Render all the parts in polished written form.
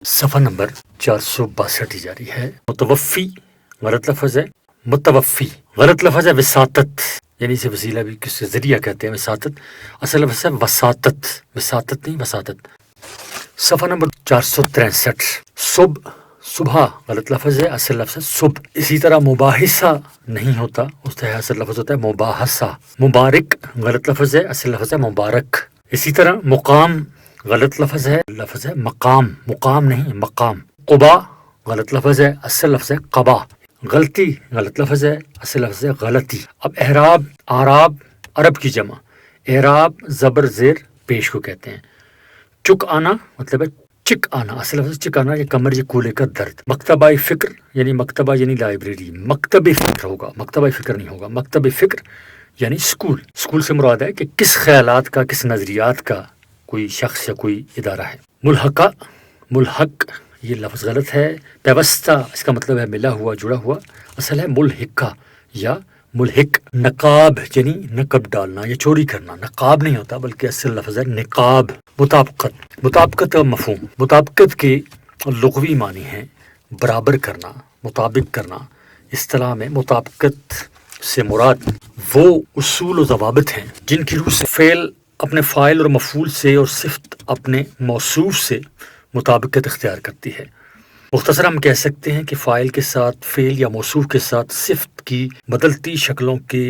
صفحہ نمبر 462 جاری ہے۔ متوفی غلط لفظ ہے، متوفی غلط لفظ ہے، وساطت یعنی اسے وسیلہ بھی کس ذریعہ کہتے ہیں، وساطت اصل لفظ ہے وساطت، وساطت نہیں وساطت۔ صفحہ نمبر 463 صبح، صبح غلط لفظ ہے، اصل لفظ ہے صبح۔ اسی طرح مباحثہ نہیں ہوتا، اس طرح اصل لفظ ہوتا ہے مباحثہ۔ مبارک غلط لفظ ہے، اصل لفظ ہے مبارک۔ اسی طرح مقام غلط لفظ ہے مقام، مقام نہیں مقام۔ قبا غلط لفظ ہے، اصل لفظ ہے قبا۔ غلطی غلط لفظ ہے، اصل لفظ ہے غلطی۔ اب احراب، آراب عرب کی جمع، احراب زبر زیر پیش کو کہتے ہیں۔ چک آنا مطلب ہے چک آنا، اصل لفظ چک آنا یا کمر یا کولے کا درد۔ مکتبہ فکر یعنی مکتبہ یعنی لائبریری، مکتب فکر ہوگا، مکتبہ فکر نہیں ہوگا، مکتب فکر یعنی اسکول۔ اسکول سے مراد ہے کہ کس خیالات کا، کس نظریات کا کوئی شخص یا کوئی ادارہ ہے۔ ملحقہ، ملحق یہ لفظ غلط ہے، پیوستہ اس کا مطلب ہے ملا ہوا، جڑا ہوا، اصل ہے ملحقہ یا ملحق۔ نقاب یعنی نقب ڈالنا یا چوری کرنا، نقاب نہیں ہوتا بلکہ اصل لفظ ہے نقاب۔ مطابقت، مطابقت کا مفہوم، مطابقت کے لغوی معنی ہیں برابر کرنا، مطابق کرنا۔ اصطلاح میں مطابقت سے مراد وہ اصول و ضوابط ہیں جن کی روح سے فعل اپنے فاعل اور مفعول سے اور صفت اپنے موصوف سے مطابقت اختیار کرتی ہے۔ مختصر ہم کہہ سکتے ہیں کہ فاعل کے ساتھ فعل یا موصوف کے ساتھ صفت کی بدلتی شکلوں کے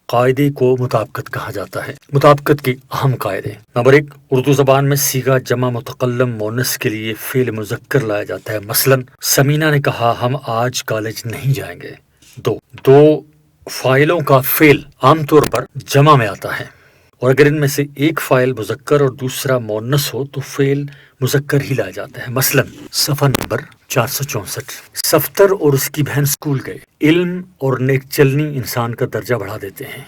قاعدے کو مطابقت کہا جاتا ہے۔ مطابقت کے اہم قاعدے: نمبر 1، اردو زبان میں صیغہ جمع متکلم مؤنث کے لیے فعل مذکر لایا جاتا ہے۔ مثلا سمینہ نے کہا ہم آج کالج نہیں جائیں گے۔ دو فاعلوں کا فعل عام طور پر جمع میں آتا ہے، اور اگر ان میں سے ایک فاعل مذکر اور دوسرا مؤنث ہو تو فعل مذکر ہی لایا جاتا ہے۔ مثلا صفحہ نمبر 464 صفتر اور اس کی بہن اسکول گئے۔ علم اور نیک چلنی انسان کا درجہ بڑھا دیتے ہیں۔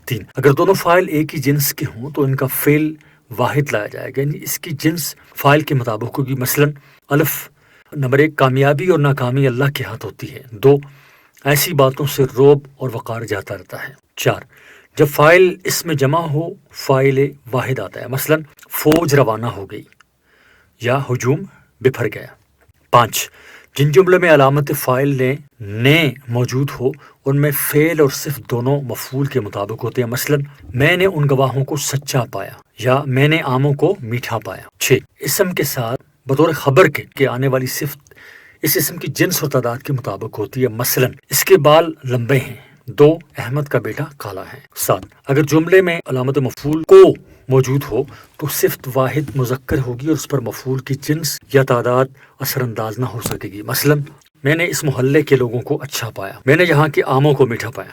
3، اگر دونوں فاعل ایک ہی جنس کے ہوں تو ان کا فعل واحد لایا جائے گا، یعنی اس کی جنس فاعل کے مطابق ہوگی۔ مثلا الف۔ نمبر 1، کامیابی اور ناکامی اللہ کے ہاتھ ہوتی ہے۔ 2، ایسی باتوں سے رعب اور وقار جاتا رہتا ہے۔ 4، جب فاعل اس میں جمع ہو فاعل واحد آتا ہے۔ مثلا فوج روانہ ہو گئی یا ہجوم بپھر گیا۔ 5، جن جملے میں علامت فاعل نے موجود ہو ان میں فعل اور صفت دونوں مفعول کے مطابق ہوتے ہیں۔ مثلا میں نے ان گواہوں کو سچا پایا یا میں نے آموں کو میٹھا پایا۔ 6، اسم کے ساتھ بطور خبر کے آنے والی صفت اس اسم کی جنس اور تعداد کے مطابق ہوتی ہے۔ مثلا اس کے بال لمبے ہیں۔ 2، احمد کا بیٹا کالا ہے۔ 7، اگر جملے میں علامت مفعول کو موجود ہو تو صفت واحد مذکر ہوگی اور اس پر مفعول کی جنس یا تعداد اثر انداز نہ ہو سکے گی۔ مثلا میں نے اس محلے کے لوگوں کو اچھا پایا، میں نے یہاں کے آموں کو میٹھا پایا۔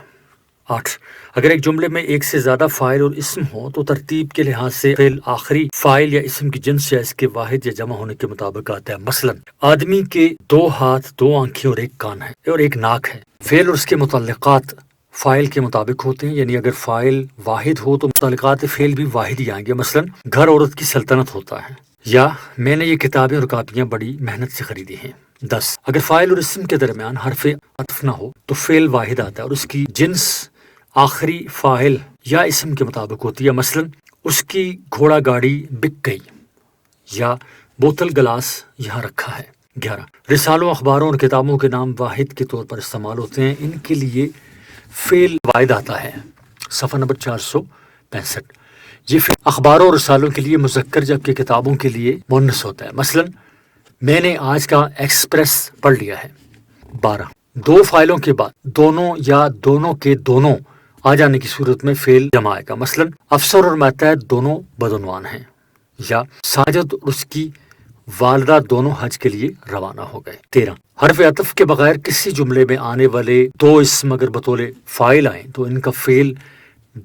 8، اگر ایک جملے میں ایک سے زیادہ فاعل اور اسم ہو تو ترتیب کے لحاظ سے فعل آخری فاعل یا اسم کی جنس یا اس کے واحد یا جمع ہونے کے مطابق آتا ہے۔ مثلا آدمی کے 2 ہاتھ، 2 آنکھیں اور 1 کان ہے اور 1 ناک ہے۔ فعل اور اس کے متعلقات فاعل کے مطابق ہوتے ہیں، یعنی اگر فاعل واحد ہو تو متعلقات فعل بھی واحد ہی آئیں گے۔ مثلا گھر عورت کی سلطنت ہوتا ہے، یا میں نے یہ کتابیں اور کاپیاں بڑی محنت سے خریدی ہیں۔ 10، اگر فاعل اور اسم کے درمیان حرف عطف نہ ہو تو فعل واحد آتا ہے اور اس کی جنس آخری فاعل یا اسم کے مطابق ہوتی ہے۔ مثلا اس کی گھوڑا گاڑی بک گئی یا بوتل گلاس یہاں رکھا ہے۔ 11، رسالوں، اخباروں اور کتابوں کے نام واحد کے طور پر استعمال ہوتے ہیں، ان کے لیے فعل واحد آتا ہے۔ صفحہ نمبر 465 یہ فعل اخباروں اور رسالوں کے لیے مذکر جبکہ کتابوں کے لیے مؤنث ہوتا ہے۔ مثلا میں نے آج کا ایکسپریس پڑھ لیا ہے۔ 12، 2 فاعلوں کے بعد دونوں یا دونوں کے دونوں آ جانے کی صورت میں فعل جمع آئے گا۔ مثلا افسر اور ماتحت دونوں بدعنوان ہیں، یا ساجد اور اس کی والدہ دونوں حج کے لیے روانہ ہو گئے۔ 13، حرف عطف کے بغیر کسی جملے میں آنے والے 2 اسم اگر بطور فاعل آئیں تو ان کا فعل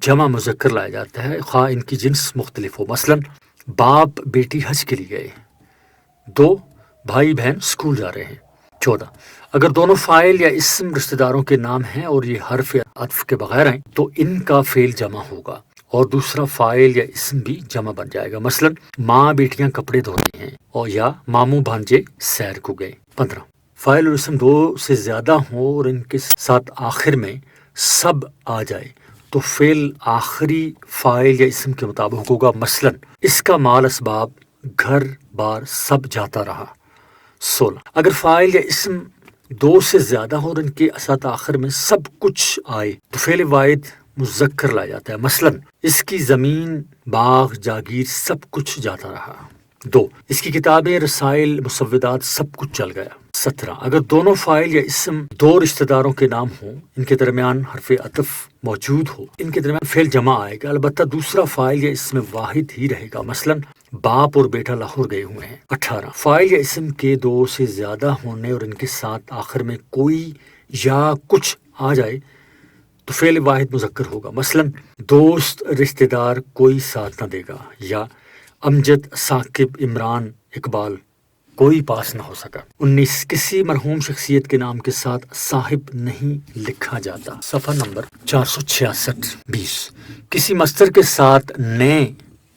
جمع مذکر لایا جاتا ہے، خواہ ان کی جنس مختلف ہو۔ مثلا باپ بیٹی حج کے لیے گئے، 2 بھائی بہن اسکول جا رہے ہیں۔ 14، اگر دونوں فاعل یا اسم رشتہ داروں کے نام ہیں اور یہ حرف عطف کے بغیر آئیں تو ان کا فعل جمع ہوگا اور دوسرا فاعل یا اسم بھی جمع بن جائے گا۔ مثلا ماں بیٹیاں کپڑے دھو رہی ہیں اور یا ماموں بھانجے سیر کو گئے۔ 15، فاعل اور اسم 2 سے زیادہ ہوں اور ان کے ساتھ آخر میں سب آ جائے تو فعل آخری فاعل یا اسم کے مطابق ہوگا۔ مثلا اس کا مال اسباب گھر بار سب جاتا رہا۔ 16. اگر فاعل یا اسم دو سے زیادہ ہو اور ان کے اسات آخر میں سب کچھ آئے تو فعل واحد مذکر لایا جاتا ہے. مثلا اس کی زمین، باغ، جاگیر سب کچھ جاتا رہا. 2. اس کی کتابیں، رسائل، مسودات سب کچھ چل گیا. 17. اگر دونوں فاعل یا اسم دو رشتہ داروں کے نام ہوں، ان کے درمیان حرف عطف موجود ہو، ان کے درمیان فعل جمع آئے گا، البتہ دوسرا فاعل یا اسم واحد ہی رہے گا. مثلا باپ اور بیٹا لاہور گئے ہوئے ہیں. 18. فاعل یا اسم کے دو سے زیادہ ہونے اور ان کے ساتھ آخر میں کوئی یا کچھ آ جائے تو فعل واحد مذکر ہوگا. مثلا دوست، رشتہ دار کوئی ساتھ نہ دے گا، یا امجد، ثاقب، عمران، اقبال کوئی پاس نہ ہو سکا. 19. کسی مرحوم شخصیت کے نام کے ساتھ صاحب نہیں لکھا جاتا. صفحہ نمبر 466. 20. کسی مصدر کے ساتھ نے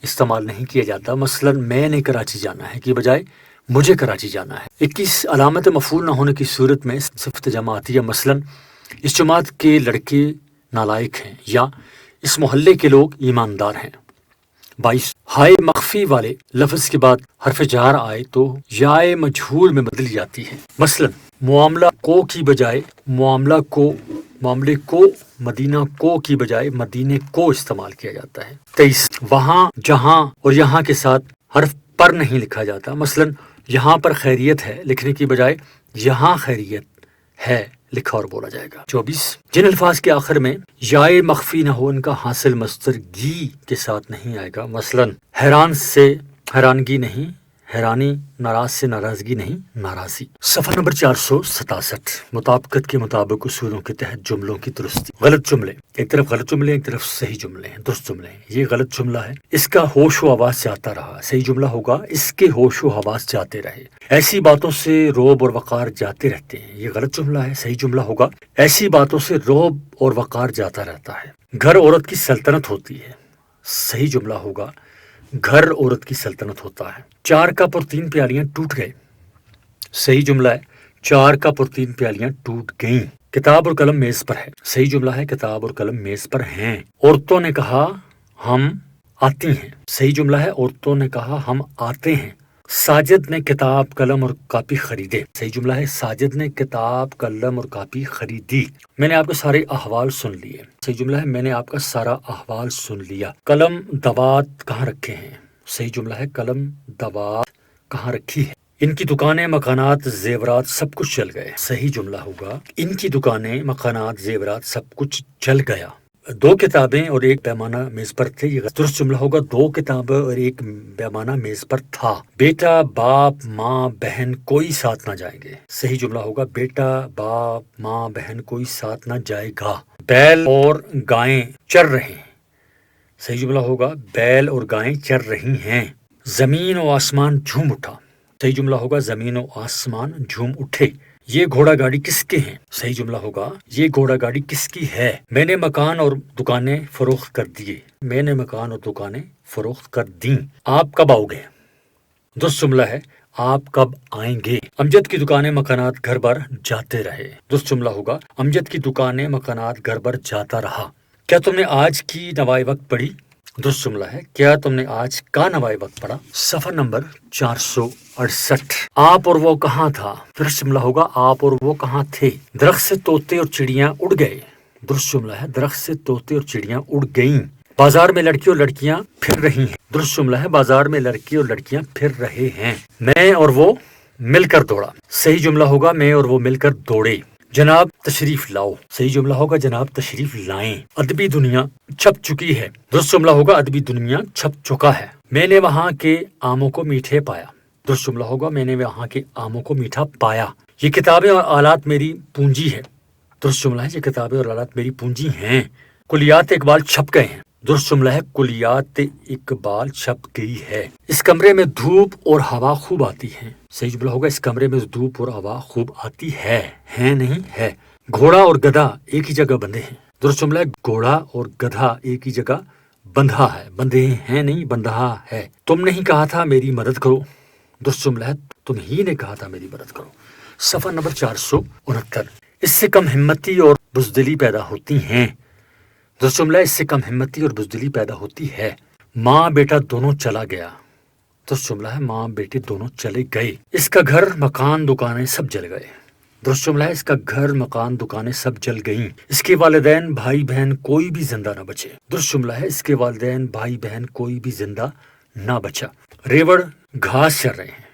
استعمال نہیں کیا جاتا. مثلا میں نے کراچی جانا ہے کی بجائے مجھے کراچی جانا ہے. 21. علامت مفعول نہ ہونے کی صورت میں صفت جمع آتی ہے. مثلا اس جماعت کے لڑکے نالائق ہیں، یا اس محلے کے لوگ ایماندار ہیں. 22. ہائے مخفی والے لفظ کے بعد حرف جار آئے تو یائے مجہول میں بدل جاتی ہے. مثلا معاملہ کو کی بجائے معاملے کو، مدینہ کو کی بجائے مدینے کو استعمال کیا جاتا ہے. 23. وہاں، جہاں اور یہاں کے ساتھ حرف پر نہیں لکھا جاتا. مثلا یہاں پر خیریت ہے لکھنے کی بجائے یہاں خیریت ہے لکھا اور بولا جائے گا. 24. جن الفاظ کے آخر میں یائے مخفی نہ ہو ان کا حاصل مصدر گی کے ساتھ نہیں آئے گا. مثلا حیران سے حیرانگی نہیں حیرانی، ناراض سے ناراضگی نہیں ناراضی. صفحہ نمبر 467. مطابقت کے مطابق اصولوں کے تحت جملوں کی درستی. غلط جملے، ایک طرف غلط جملے ایک طرف صحیح جملے ہیں، درست جملے ہیں. یہ غلط جملہ ہے، اس کا ہوش و حواس جاتا رہا. صحیح جملہ ہوگا اس کے ہوش و حواس جاتے رہے. ایسی باتوں سے رعب اور وقار جاتے رہتے ہیں. یہ غلط جملہ ہے. صحیح جملہ ہوگا ایسی باتوں سے رعب اور وقار جاتا رہتا ہے. گھر عورت کی سلطنت ہوتی ہے. صحیح جملہ ہوگا گھر عورت کی سلطنت ہوتا ہے. 4 کپ اور 3 پیالیاں ٹوٹ گئے. صحیح جملہ ہے 4 کپ اور 3 پیالیاں ٹوٹ گئیں. کتاب اور قلم میز پر ہے. صحیح جملہ ہے کتاب اور قلم میز پر ہیں. عورتوں نے کہا ہم آتی ہیں. صحیح جملہ ہے عورتوں نے کہا ہم آتے ہیں. ساجد نے کتاب، قلم اور کاپی خریدے. صحیح جملہ ہے ساجد نے کتاب، قلم اور کاپی خریدی. میں نے آپ کے سارے احوال سن لیے. صحیح جملہ ہے میں نے آپ کا سارا احوال سن لیا. قلم دوات کہاں رکھے ہیں. صحیح جملہ ہے قلم دوات کہاں رکھی ہے. ان کی دکانیں، مکانات، زیورات سب کچھ جل گئے. صحیح جملہ ہوگا ان کی دکانیں، مکانات، زیورات سب کچھ جل گیا. 2 کتابیں اور 1 پیمانہ میز پر تھے. یہ درست جملہ ہوگا 2 کتابیں اور 1 پیمانہ میز پر تھا. بیٹا، باپ، ماں، بہن کوئی ساتھ نہ جائیں گے. صحیح جملہ ہوگا بیٹا، باپ، ماں، بہن کوئی ساتھ نہ جائے گا. بیل اور گائیں چر رہے ہیں. صحیح جملہ ہوگا بیل اور گائیں چر رہی ہیں. زمین و آسمان جھوم اٹھا. صحیح جملہ ہوگا زمین و آسمان جھوم اٹھے. یہ گھوڑا گاڑی کس کے ہیں. صحیح جملہ ہوگا یہ گھوڑا گاڑی کس کی ہے. میں نے مکان اور دکانیں فروخت کر دیے. میں نے مکان اور دکانیں فروخت کر دیں. آپ کب آؤ گے. درست جملہ ہے آپ کب آئیں گے. امجد کی دکانیں، مکانات گھر بھر جاتے رہے. درست جملہ ہوگا امجد کی دکانیں، مکانات گھر بھر جاتا رہا. کیا تم نے آج کی نوائے وقت پڑھی. درست جملہ ہے کیا تم نے آج کا نوائے وقت پڑھا. صفحہ نمبر 468. آپ اور وہ کہاں تھا. درست جملہ ہوگا آپ اور وہ کہاں تھے. درخت سے طوطے اور چڑیاں اڑ گئے. درست جملہ ہے درخت سے طوطے اور چڑیاں اڑ گئیں. بازار میں لڑکی اور لڑکیاں پھر رہی ہیں. درست جملہ ہے بازار میں لڑکی اور لڑکیاں پھر رہے ہیں. میں اور وہ مل کر دوڑا. صحیح جملہ ہوگا میں اور وہ مل کر دوڑے. جناب تشریف لاؤ. صحیح جملہ ہوگا جناب تشریف لائیں. ادبی دنیا چھپ چکی ہے. درست جملہ ہوگا ادبی دنیا چھپ چکا ہے. میں نے وہاں کے آموں کو میٹھے پایا. درست جملہ ہوگا میں نے وہاں کے آموں کو میٹھا پایا. یہ کتابیں اور آلات میری پونجی ہے. درست جملہ ہے یہ کتابیں اور آلات میری پونجی ہیں. کلیات اقبال چھپ گئے ہیں. درست جملہ ہے کلیات اقبال چھپ گئی ہے. اس کمرے میں دھوپ اور ہوا خوب آتی ہے. صحیح جملہ ہوگا اس کمرے میں دھوپ اور ہوا خوب آتی ہے نہیں ہے. گھوڑا اور گدھا ایک ہی جگہ بندھے ہیں. درست جملہ ہے گھوڑا اور گدھا ایک ہی جگہ بندھا ہے. بندھے ہیں نہیں بندھا ہے. تم نہیں کہا تھا میری مدد کرو. درست جملہ ہے تم ہی نے کہا تھا میری مدد کرو. صفحہ نمبر 469. اس سے کم ہمتی اور بزدلی پیدا ہوتی ہیں. درست جملہ اس سے کم ہمتی اور بزدلی پیدا ہوتی ہے. ماں بیٹا دونوں چلا گیا. درست جملہ ہے ماں بیٹے دونوں چلے گئے. اس کا گھر مکان دکانیں سب جل گئے. درست جملہ ہے اس کا گھر مکان دکانیں سب جل گئیں. اس کے والدین بھائی بہن کوئی بھی زندہ نہ بچے. درست جملہ ہے اس کے والدین بھائی بہن کوئی بھی زندہ نہ بچا. ریوڑ گھاس چر رہے ہیں.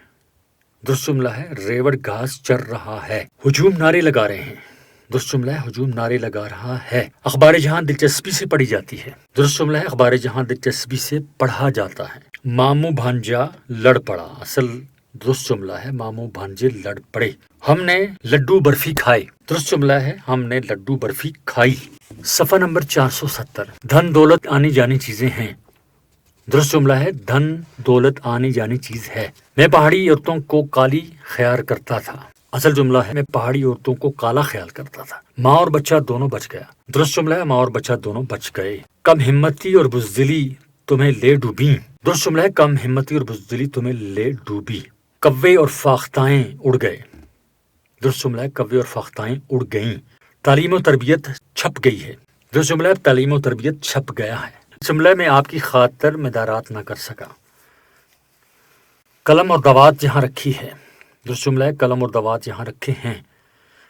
درست جملہ ہے ریوڑ گھاس چر رہا ہے. ہجوم نعرے لگا رہے ہیں. درست جملہ ہے ہجوم نعرے لگا رہا ہے. اخبار جہاں دلچسپی سے پڑھی جاتی ہے. درست جملہ ہے اخبار جہاں دلچسپی سے پڑھا جاتا ہے. ماموں بھانجا لڑ پڑا. اصل درست جملہ ہے ماموں بھانجے لڑ پڑے. ہم نے لڈو برفی کھائے. درست جملہ ہے ہم نے لڈو برفی کھائی. صفحہ نمبر 470. دھن دولت آنی جانی چیزیں ہیں. درست جملہ ہے دھن دولت آنی جانی چیز ہے. میں پہاڑی عورتوں کو کالی خیال کرتا تھا. اصل جملہ ہے میں پہاڑی عورتوں کو کالا خیال کرتا تھا. ماں اور بچہ دونوں بچ گیا. درست جملہ ہے ماں اور بچہ دونوں بچ گئے. کم ہمتی اور بزدلی تمہیں لے ڈوبی. درست جملہ ہے کم ہمتی اور بزدلی تمہیں لے ڈوبی. کوے اور فاختائیں اڑ گئے. درست جملہ ہے کوے اور فاختائیں اڑ گئیں. تعلیم و تربیت چھپ گئی ہے. درست جملہ ہے تعلیم و تربیت چھپ گیا ہے. جملہ میں آپ کی خاطر مدارات نہ کر سکا. قلم اور دوات جہاں رکھی ہے. درست جملہ ہے قلم اور دوات یہاں رکھے ہیں.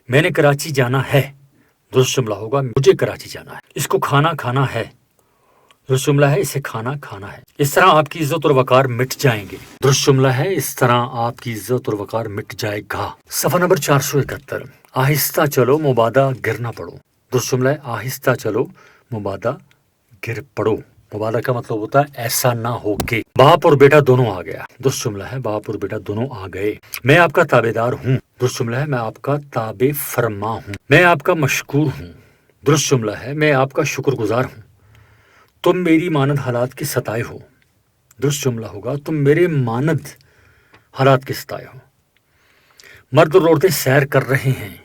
میں نے کراچی جانا ہے. درست جملہ ہوگا مجھے کراچی جانا ہے. اس کو کھانا کھانا ہے. درست جملہ ہے اسے کھانا کھانا ہے. اس طرح آپ کی عزت اور وقار مٹ جائیں گے. درست جملہ ہے اس طرح آپ کی عزت اور وقار مٹ جائے گا. صفحہ نمبر 471. آہستہ چلو مبادہ گر نہ پڑو. درست جملہ ہے آہستہ چلو مبادہ گر پڑو. مبادہ کا مطلب ہوتا ہے ایسا نہ ہو کہ. باپ اور بیٹا دونوں آ گیا. درست جملہ ہے باپ اور بیٹا دونوں آ گئے. میں آپ کا تابع دار ہوں. درست جملہ ہے میں آپ کا تابع فرما ہوں. میں آپ کا مشکور ہوں. درست جملہ ہے میں آپ کا شکر گزار ہوں. تم میری مانند حالات کے ستائے ہو. درست جملہ ہوگا تم میرے مانند حالات کے ستائے ہو. مرد اور عورتیں سیر کر رہے ہیں.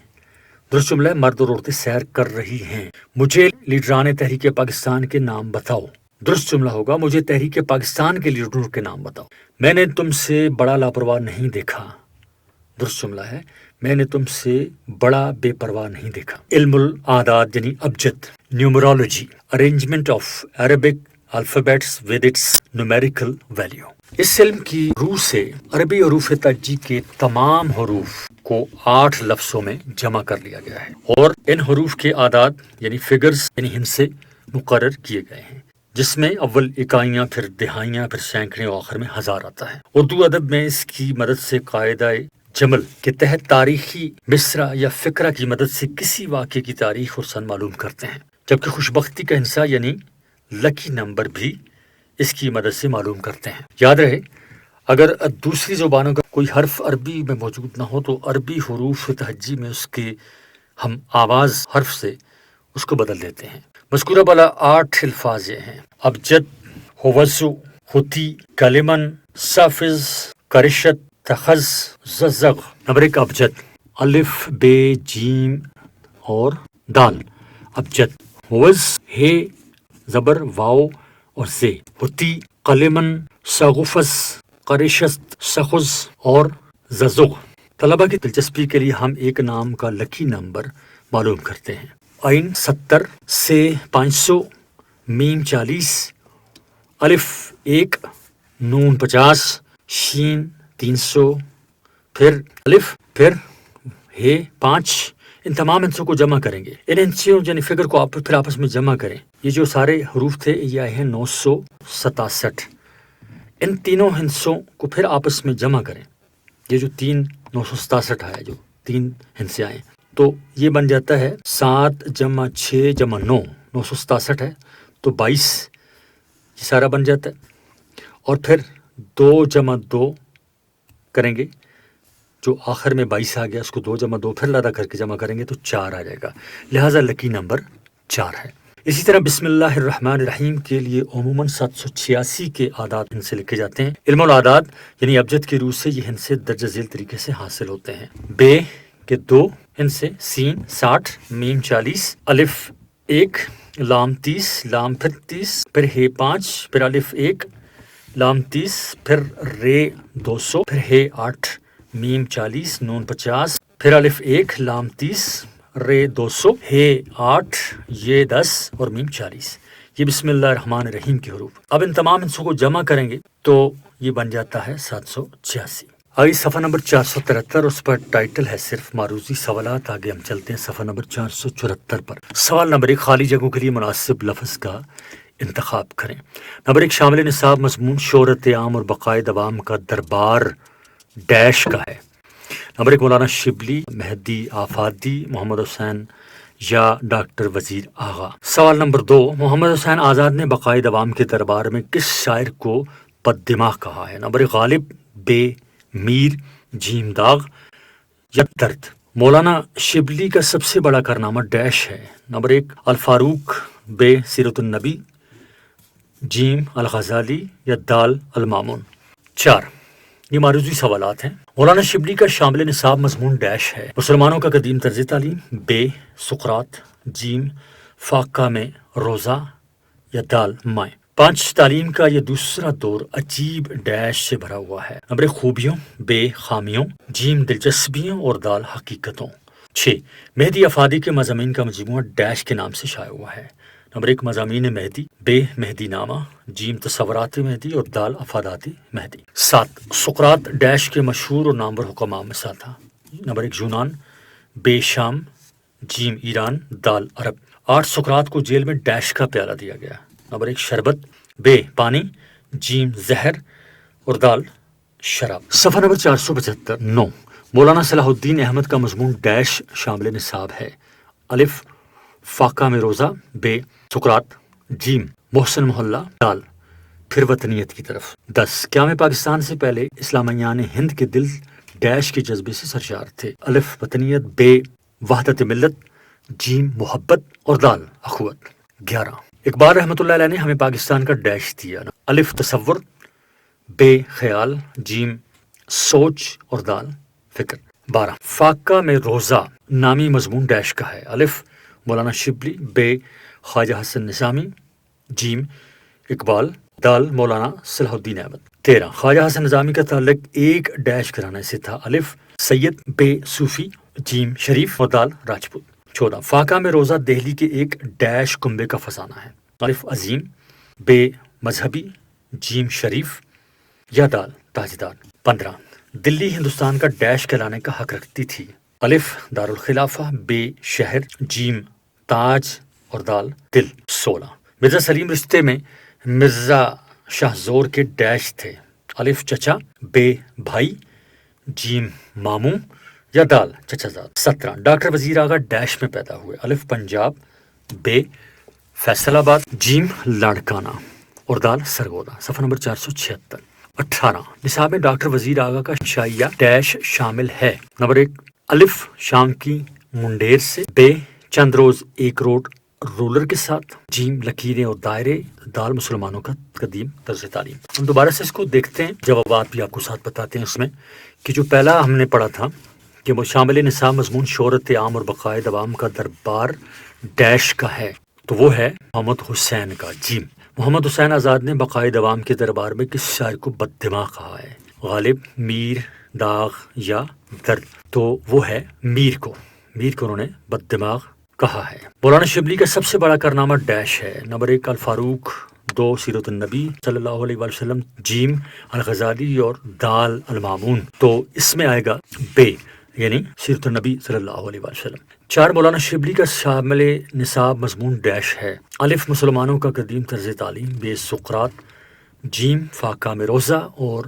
درست جملہ ہے مرد اور عورتیں سیر کر رہی ہیں. مجھے لیڈران تحریک پاکستان کے نام بتاؤ. درست جملہ ہوگا مجھے تحریک پاکستان کے لیڈروں کے نام بتاؤ. میں نے تم سے بڑا لاپرواہ نہیں دیکھا. درست جملہ ہے میں نے تم سے بڑا بے پرواہ نہیں دیکھا. علم الاعداد یعنی ابجد. Numerology arrangement of Arabic alphabets with its numerical value. اس علم کی روح سے عربی حروف تہجی کے تمام حروف کو 8 لفظوں میں جمع کر لیا گیا ہے اور ان حروف کے اعداد یعنی فگرز یعنی ہندسے مقرر کیے گئے ہیں جس میں اول اکائیاں پھر دہائیاں پھر سینکڑے اور آخر میں ہزار آتا ہے. اردو ادب میں اس کی مدد سے قاعدہ جمل کے تحت تاریخی مصرع یا فقرہ کی مدد سے کسی واقعے کی تاریخ اور سن معلوم کرتے ہیں جبکہ خوشبختی کا ہندسہ یعنی لکی نمبر بھی اس کی مدد سے معلوم کرتے ہیں. یاد رہے اگر دوسری زبانوں کا کوئی حرف عربی میں موجود نہ ہو تو عربی حروف تہجی میں اس کے ہم آواز حرف سے اس کو بدل دیتے ہیں. مذکورہ بالا 8 الفاظ یہ ہیں: ابجد، ہووزو، ہوتی، کلمن، سافز، کرشت، تخز، ززغ. نمبر 1 ابجد. الف بے جیم اور دال. ابجد. ہووز ہے زبر واو اور زے. ہوتی، کلمن، ساغفز، کرشت، سخز اور ززغ. طلبہ کی دلچسپی کے لیے ہم ایک نام کا لکی نمبر معلوم کرتے ہیں. عین 70 سے 500 میم 40 الف 1 نون 50 شین 300 پھر الف پھر ہے 5. ان تمام ہندسوں کو جمع کریں گے. ان ہندسوں یعنی فگر کو آپ پھر آپس میں جمع کریں. یہ جو سارے حروف تھے یہ آئے ہیں 967. ان تینوں ہندسوں کو پھر آپس میں جمع کریں. یہ جو 967 آیا جو 3 ہندسے آئے تو یہ بن جاتا ہے 7 جمع 6 جمع 9 967 ہے تو 22 یہ سارا بن جاتا ہے. اور پھر 2 جمع 2 کریں گے جو آخر میں 22 آ گیا اس کو 2 جمع 2 پھر لادہ کر کے جمع کریں گے تو 4 آ جائے گا. لہٰذا لکی نمبر 4 ہے. اسی طرح بسم اللہ الرحمن الرحیم کے لیے عموماً 786 کے اعداد ہندسے لکھے جاتے ہیں. علم الاعداد یعنی ابجد کی روح سے یہ ہندسے درجہ ذیل طریقے سے حاصل ہوتے ہیں. بے کے 2 ہندسے سین 60 میم 40 الف 1 لام 30 لام پھر 30 پھر ہے 5 پھر الف 1 لام 30 پھر رے 200 پھر ہے 8 میم 40 نون 50 پھر الف 1 لام 30 رے 200 ہے 8 یہ 10 اور میم 40. یہ بسم اللہ الرحمن الرحیم کے حروف. اب ان تمام حصوں کو جمع کریں گے تو یہ بن جاتا ہے 786. آگے صفحہ نمبر 473، اس پر ٹائٹل ہے صرف معروضی سوالات. آگے ہم چلتے ہیں صفحہ نمبر 474 پر. سوال نمبر 1، خالی جگہوں کے لیے مناسب لفظ کا انتخاب کریں. نمبر 1، شامل نصاب مضمون شہرت عام اور بقائے دوام کا دربار ڈیش کا ہے. نمبر 1، مولانا شبلی، مہدی آفادی، محمد حسین یا ڈاکٹر وزیر آغا. سوال نمبر 2، محمد حسین آزاد نے بقائے دوام کے دربار میں کس شاعر کو بد دماغ کہا ہے؟ نمبر 1، غالب، بے میر، جیم داغ یا درد. مولانا شبلی کا سب سے بڑا کارنامہ ڈیش ہے. نمبر 1، الفاروق، بے سیرت النبی، جیم الغزالی یا دال المامون. 4، یہ معروضی سوالات ہیں. مولانا شبلی کا شامل نصاب مضمون ڈیش ہے. مسلمانوں کا قدیم طرز تعلیم، بے سقراط، جیم فاقہ میں روزہ یا دال مائیں. 5، تعلیم کا یہ دوسرا دور عجیب ڈیش سے بھرا ہوا ہے. نمبر 1، خوبیوں، بے خامیوں، جیم دلچسپیوں اور دال حقیقتوں. 6، مہدی افادی کے مضامین کا مجموعہ ڈیش کے نام سے شائع ہوا ہے. نمبر 1، مضامین مہدی، بے مہدی نامہ، جیم تصورات مہدی اور دال افادات مہدی. 7، سقراط ڈیش کے مشہور اور نامور حکماء میں سے تھا. نمبر 1، یونان، بے شام، جیم ایران، دال عرب. 8، سقراط کو جیل میں ڈیش کا پیالہ دیا گیا. نمبر 1، شربت، بے پانی، جیم زہر اور دال شراب. صفحہ نمبر 475. 9، مولانا صلاح الدین احمد کا مضمون ڈیش شامل نصاب ہے. الف، فاقہ میں روزہ، بے سقراط، جیم محسن محلہ، دال پھر وطنیت کی طرف. 10، قیام پاکستان سے پہلے اسلامیان ہند کے دل ڈیش کے جذبے سے سرشار تھے. الف، وطنیت، بے وحدت ملت، جیم محبت اور دال اخوت. 11، اقبال رحمۃ اللہ علیہ نے ہمیں پاکستان کا ڈیش دیا. الف، تصور، بے خیال، جیم سوچ اور دال فکر. 12، فاقہ میں روزہ نامی مضمون ڈیش کا ہے. الف، مولانا شبلی، بے خواجہ حسن نظامی، جیم اقبال، دال مولانا صلاح الدین احمد. 13، خواجہ حسن نظامی کا تعلق ایک ڈیش گھرانے سے تھا. الف، سید، بے صوفی، جیم شریف اور دال راجپوت. 14، فاقہ میں روزہ دہلی کے ایک ڈیش کنبے کا فسانہ ہے. الف، عظیم، بے مذہبی، جیم شریف یا دال تاجدار. 15، دلی ہندوستان کا ڈیش کہلانے کا حق رکھتی تھی. الف، دارالخلافہ، بے شہر، جیم تاج اور دال دل. 16، مرزا سلیم رشتے میں مرزا شاہ زور کے ڈیش تھے. الف، چچا، بے بھائی، جیم ماموں یا دال چچا زاد. 17، ڈاکٹر وزیر آغا ڈیش میں پیدا ہوئے. الف، پنجاب، بے فیصل آباد، جیم لاڑکانہ اور دال سرگودا. صفحہ نمبر 476. 18، نصاب میں ڈاکٹر وزیر آغا کا شائعہ ڈیش شامل ہے. نمبر 1، الف، شام کی منڈیر سے، بے چند روز ایک روڈ رولر کے ساتھ، جیم لکیریں اور دائرے، دال مسلمانوں کا قدیم طرز تعلیم. ہم دوبارہ سے اس کو دیکھتے ہیں، جوابات بھی آپ کو ساتھ بتاتے ہیں. اس میں کہ جو پہلا ہم نے پڑھا تھا کہ وہ شامل نصاب مضمون شہرت عام اور بقائے دوام کا دربار ڈیش کا ہے، تو وہ ہے محمد حسین کا. جیم، محمد حسین آزاد نے بقائے دوام کے دربار میں کس شاعر کو بد دماغ کہا ہے؟ غالب، میر، داغ یا درد. تو وہ ہے میر کو انہوں نے بد دماغ کہا ہے. مولانا شبلی کا سب سے بڑا کارنامہ ڈیش ہے. نمبر 1، الفاروق، 2، سیرت النبی صلی اللہ علیہ وآلہ وسلم، جیم الغزالی اور دال المامون. تو اس میں آئے گا بے یعنی سیرت النبی صلی اللہ علیہ وآلہ وسلم. 4، مولانا شبلی کا شامل نصاب مضمون ڈیش ہے. الف، مسلمانوں کا قدیم طرز تعلیم، بے سقراط، جیم فاقہ میں روزہ اور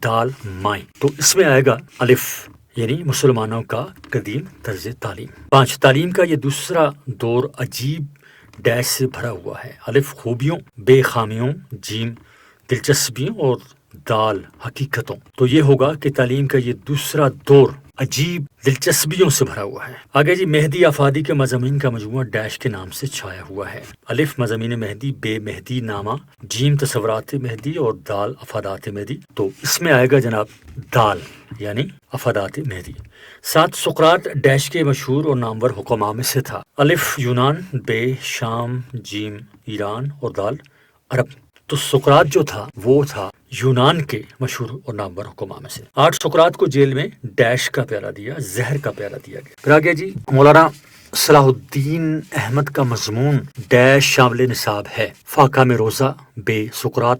دال مائیں. تو اس میں آئے گا الف یعنی مسلمانوں کا قدیم طرز تعلیم. 5، تعلیم کا یہ دوسرا دور عجیب ڈیش سے بھرا ہوا ہے. الف، خوبیوں، بے خامیوں، جیم دلچسپیوں اور دال حقیقتوں. تو یہ ہوگا کہ تعلیم کا یہ دوسرا دور عجیب دلچسپیوں سے بھرا ہوا ہے. آگے جی، مہدی آفادی کے مضامین کا مجموعہ ڈیش کے نام سے چھایا ہوا ہے. الف، مضامین مہدی، بے مہدی نامہ، جیم تصورات مہدی اور دال افادات مہدی. تو اس میں آئے گا جناب دال یعنی افادات مہدی. 7، سقراط ڈیش کے مشہور اور نامور حکماء میں سے تھا. الف، یونان، بے شام، جیم ایران اور دال عرب. تو سقراط جو تھا وہ تھا یونان کے مشہور اور نامور حکماء میں سے. 8، سقراط کو جیل میں ڈیش کا پیالہ دیا، زہر کا پیالہ دیا گیا. پھر آگے جی، مولانا صلاح الدین احمد کا مضمون ڈیش شامل نصاب ہے، فاقہ میں روزہ، بے سقراط،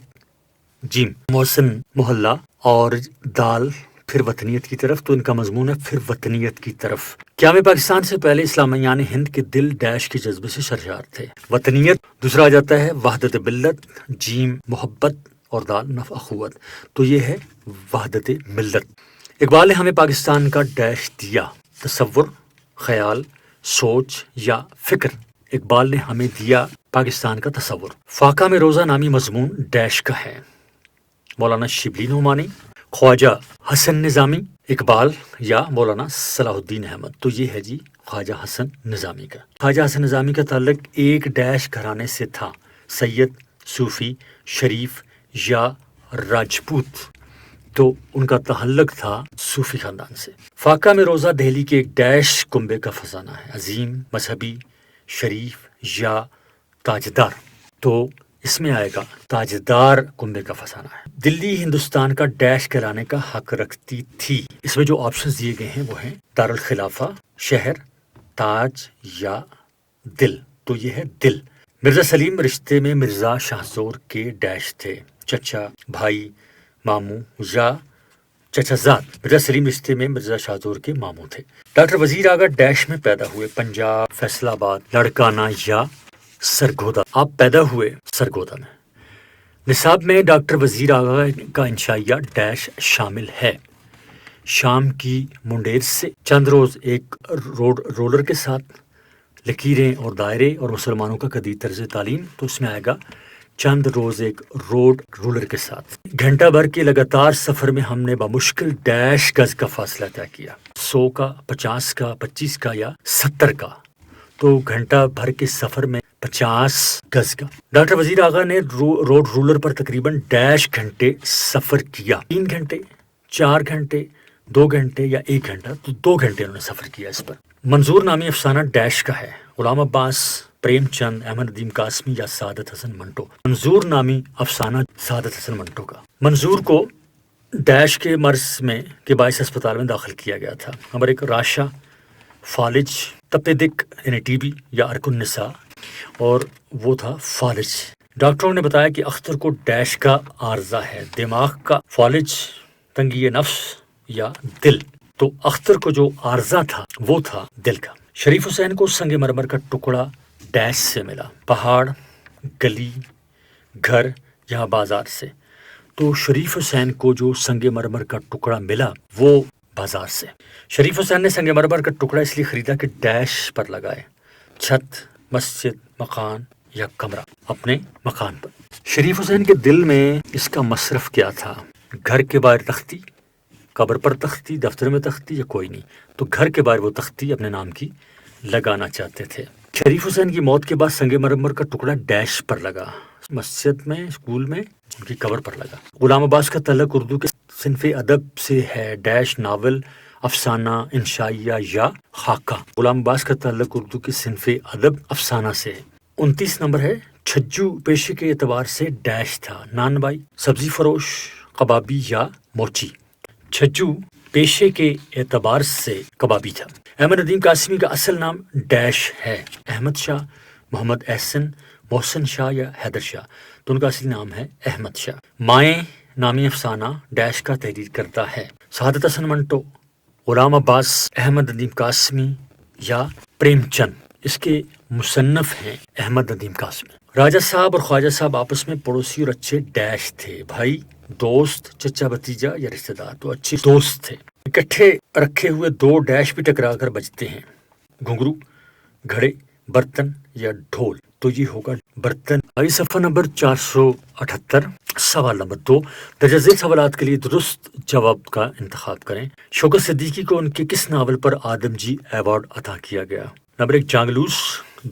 جیم محسن محلہ، اور دال پھر وطنیت کی طرف، تو ان کا مضمون ہے پھر وطنیت کی طرف۔ قیام پاکستان سے پہلے اسلامیان ہند کے دل ڈیش کے جذبے سے سرشار تھے، وطنیت۔ دوسرا آ جاتا ہے وحدت ملت، جیم محبت، اور دال نفع اخوت، تو یہ ہے وحدت ملت۔ اقبال نے ہمیں پاکستان کا ڈیش دیا، تصور، خیال، سوچ یا فکر۔ اقبال نے ہمیں دیا پاکستان کا تصور۔ فاقہ میں روزہ نامی مضمون ڈیش کا ہے، مولانا شبلی نعمانی، خواجہ حسن نظامی، اقبال یا مولانا صلاح الدین احمد، تو یہ ہے جی خواجہ حسن نظامی کا۔ خواجہ حسن نظامی کا تعلق ایک ڈیش گھرانے سے تھا، سید، صوفی، شریف یا راجپوت، تو ان کا تعلق تھا صوفی خاندان سے۔ فاقہ میں روزہ دہلی کے ایک ڈیش کنبے کا فسانہ ہے، عظیم، مذہبی، شریف یا تاجدار، تو اس میں آئے گا تاجدار کنبے کا فسانہ ہے۔ دلی ہندوستان کا ڈیش کہلانے کا حق رکھتی تھی۔ اس میں جو آپشنز دیے گئے ہیں وہ ہیں دارالخلافہ، شہر، تاج یا دل، تو یہ ہے دل۔ مرزا سلیم رشتے میں مرزا شاہ زور کے ڈیش تھے، چچا، بھائی، ماموں یا چچا زاد۔ مرزا سلیم رشتے میں مرزا شاہ زور کے ماموں تھے۔ ڈاکٹر وزیر آغا ڈیش میں پیدا ہوئے، پنجاب، فیصل آباد، لڑکانہ یا سرگودا۔ آپ پیدا ہوئے سرگودا میں۔ نصاب میں ڈاکٹر وزیر آغا کا انشائیہ ڈیش شامل ہے، شام کی منڈیر سے، چند روز ایک رولر کے ساتھ، لکیریں اور دائرے اور مسلمانوں کا قدیم طرز تعلیم، تو اس میں آئے گا چند روز ایک رولر کے ساتھ۔ گھنٹہ بھر کے لگاتار سفر میں ہم نے بمشکل ڈیش گز کا فاصلہ طے کیا، 100 کا، 50 کا، 25 کا یا 70 کا، تو گھنٹہ بھر کے سفر میں 50 گز کا۔ ڈاکٹر وزیر آغا نے روڈ رولر پر تقریباً ڈیش گھنٹے سفر کیا، 3 گھنٹے، 4 گھنٹے، 2 گھنٹے یا 1 گھنٹہ، تو 2 گھنٹے انہوں نے سفر کیا اس پر۔ منظور نامی افسانہ ڈیش کا ہے، غلام عباس، پریم چند، احمد ندیم قاسمی یا سعادت حسن منٹو۔ منظور نامی افسانہ سعادت حسن منٹو کا۔ منظور کو ڈیش کے مرض میں کے باعث اسپتال میں داخل کیا گیا تھا۔ نمبر 1 راشا، فالج، تپیدک یعنی ٹی بی یا ارک النساء، اور وہ تھا فالج۔ ڈاکٹروں نے بتایا کہ اختر کو ڈیش کا عارضہ ہے، دماغ کا، فالج، تنگی نفس یا دل، تو اختر کو جو عارضہ تھا وہ تھا دل کا۔ شریف حسین کو سنگ مرمر کا ٹکڑا ڈیش سے ملا، پہاڑ، گلی، گھر یا بازار سے، تو شریف حسین کو جو سنگ مرمر کا ٹکڑا ملا وہ بازار سے۔ شریف حسین نے سنگ مرمر کا ٹکڑا اس لیے خریدا کہ ڈیش پر لگائے، چھت، مسجد، مکان یا کمرہ، اپنے مکان پر۔ شریف حسین کے دل میں اس کا مصرف کیا تھا؟ گھر کے باہر تختی، قبر پر تختی، دفتر میں تختی یا کوئی نہیں، تو گھر کے باہر وہ تختی اپنے نام کی لگانا چاہتے تھے۔ شریف حسین کی موت کے بعد سنگ مرمر کا ٹکڑا ڈیش پر لگا، مسجد میں، اسکول میں، ان کی قبر پر لگا۔ غلام عباس کا تعلق اردو کے صنف ادب سے ہے، ڈیش ناول، افسانہ، انشائیہ یا خاکہ۔ غلام عباس کا تعلق اردو کے صنف ادب افسانہ سے ہے۔ 29 نمبر ہے چھجو پیشے کے اعتبار سے ڈیش تھا، نان بائی، سبزی فروش، کبابی یا موچی۔ چھجو پیشے کے اعتبار سے کبابی تھا۔ احمد ندیم قاسمی کا اصل نام ڈیش ہے، احمد شاہ، محمد احسن، محسن شاہ یا حیدر شاہ، تو ان کا اصلی نام ہے احمد شاہ۔ مائیں نامی افسانہ ڈیش کا تحریر کرتا ہے، سعادت حسن منٹو، غلام عباس، احمد ندیم قاسمی یا پریم چند۔ اس کے مصنف ہیں احمد ندیم قاسمی۔ راجہ صاحب اور خواجہ صاحب آپس میں پڑوسی اور اچھے ڈیش تھے، بھائی، دوست، چچا بھتیجا یا رشتہ دار، تو اچھے دوست تھے۔ اکٹھے رکھے ہوئے 2 ڈیش بھی ٹکرا کر بجتے ہیں، گھنگرو، گھڑے، برتن یا ڈھول، تو یہ ہوگا برتن۔ صفحہ نمبر 478، سوال نمبر 2، درجہ ذیل سوالات کے لیے درست جواب کا انتخاب کریں۔ شوکت صدیقی کو ان کے کس ناول پر آدم جی ایوارڈ عطا کیا گیا؟ نمبر 1 جانگلوس،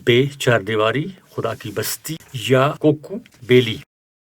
بے، چار دیواری، خدا کی بستی یا کوکو بیلی۔